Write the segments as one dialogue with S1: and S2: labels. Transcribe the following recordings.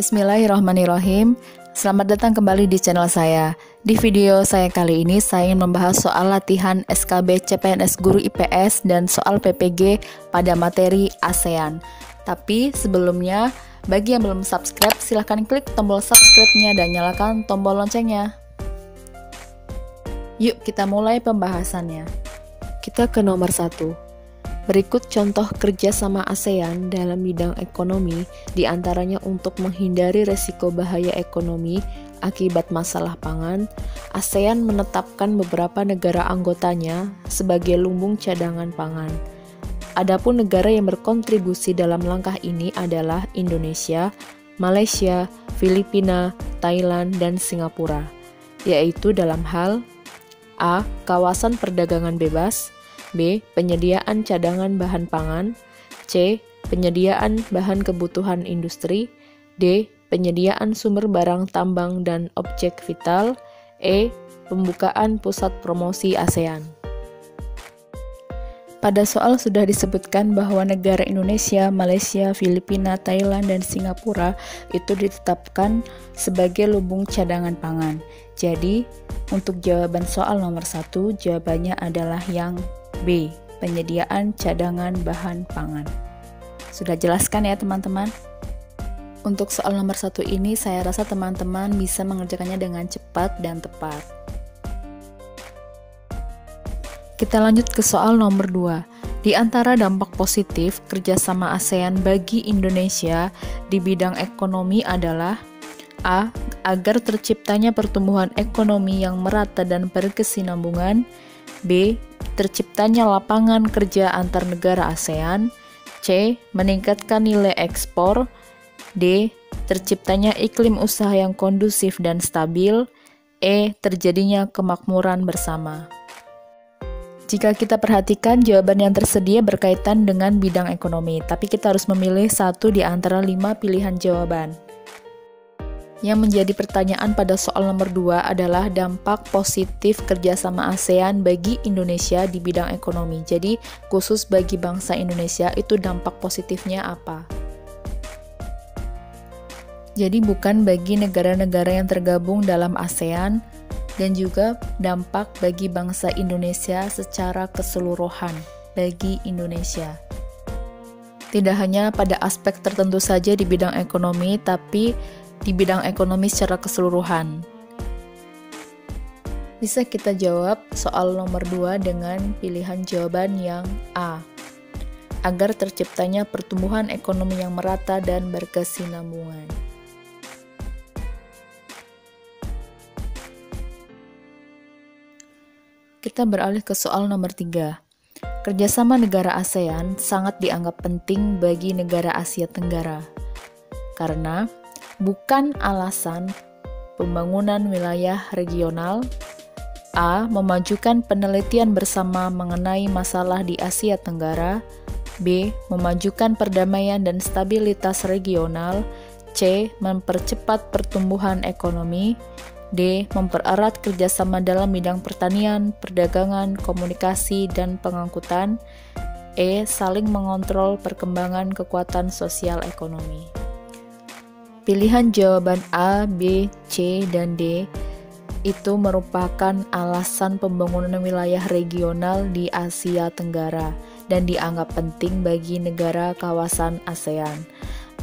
S1: Bismillahirrahmanirrahim. Selamat datang kembali di channel saya. Di video saya kali ini, saya ingin membahas soal latihan SKB CPNS Guru IPS dan soal PPG pada materi ASEAN. Tapi sebelumnya, bagi yang belum subscribe, silahkan klik tombol subscribe-nya dan nyalakan tombol loncengnya. Yuk kita mulai pembahasannya. Kita ke nomor 1. Berikut contoh kerjasama ASEAN dalam bidang ekonomi, diantaranya untuk menghindari resiko bahaya ekonomi akibat masalah pangan. ASEAN menetapkan beberapa negara anggotanya sebagai lumbung cadangan pangan. Adapun negara yang berkontribusi dalam langkah ini adalah Indonesia, Malaysia, Filipina, Thailand, dan Singapura, yaitu dalam hal A. Kawasan perdagangan bebas, B. Penyediaan cadangan bahan pangan, C. Penyediaan bahan kebutuhan industri, D. Penyediaan sumber barang tambang dan objek vital, E. Pembukaan pusat promosi ASEAN. Pada soal sudah disebutkan bahwa negara Indonesia, Malaysia, Filipina, Thailand, dan Singapura itu ditetapkan sebagai lumbung cadangan pangan. Jadi, untuk jawaban soal nomor 1, jawabannya adalah yang B. Penyediaan cadangan bahan pangan. Sudah jelaskan ya teman-teman? Untuk soal nomor 1 ini, saya rasa teman-teman bisa mengerjakannya dengan cepat dan tepat. Kita lanjut ke soal nomor 2. Di antara dampak positif kerjasama ASEAN bagi Indonesia di bidang ekonomi adalah A. Agar terciptanya pertumbuhan ekonomi yang merata dan berkesinambungan, B. Terciptanya lapangan kerja antar negara ASEAN, C. Meningkatkan nilai ekspor, D. Terciptanya iklim usaha yang kondusif dan stabil, E. Terjadinya kemakmuran bersama. Jika kita perhatikan, jawaban yang tersedia berkaitan dengan bidang ekonomi, tapi kita harus memilih satu di antara 5 pilihan jawaban. Yang menjadi pertanyaan pada soal nomor 2 adalah dampak positif kerjasama ASEAN bagi Indonesia di bidang ekonomi. Jadi, khusus bagi bangsa Indonesia, itu dampak positifnya apa? Jadi, bukan bagi negara-negara yang tergabung dalam ASEAN, dan juga dampak bagi bangsa Indonesia secara keseluruhan bagi Indonesia. Tidak hanya pada aspek tertentu saja di bidang ekonomi, tapi di bidang ekonomi secara keseluruhan. Bisa kita jawab soal nomor 2 dengan pilihan jawaban yang A. Agar terciptanya pertumbuhan ekonomi yang merata dan berkesinambungan. Kita beralih ke soal nomor 3. Kerjasama negara ASEAN sangat dianggap penting bagi negara Asia Tenggara, karena bukan alasan pembangunan wilayah regional, A. Memajukan penelitian bersama mengenai masalah di Asia Tenggara, B. Memajukan perdamaian dan stabilitas regional, C. Mempercepat pertumbuhan ekonomi, D. Mempererat kerjasama dalam bidang pertanian, perdagangan, komunikasi, dan pengangkutan, E. Saling mengontrol perkembangan kekuatan sosial ekonomi. Pilihan jawaban A, B, C, dan D itu merupakan alasan pembangunan wilayah regional di Asia Tenggara dan dianggap penting bagi negara kawasan ASEAN.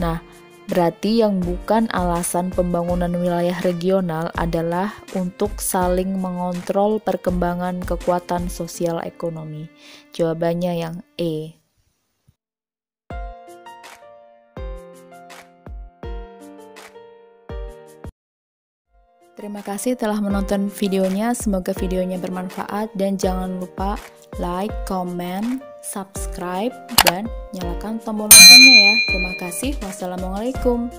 S1: Nah, berarti yang bukan alasan pembangunan wilayah regional adalah untuk saling mengontrol perkembangan kekuatan sosial ekonomi. Jawabannya yang E. Terima kasih telah menonton videonya, semoga videonya bermanfaat dan jangan lupa like, comment, subscribe, dan nyalakan tombol loncengnya ya. Terima kasih. Wassalamualaikum.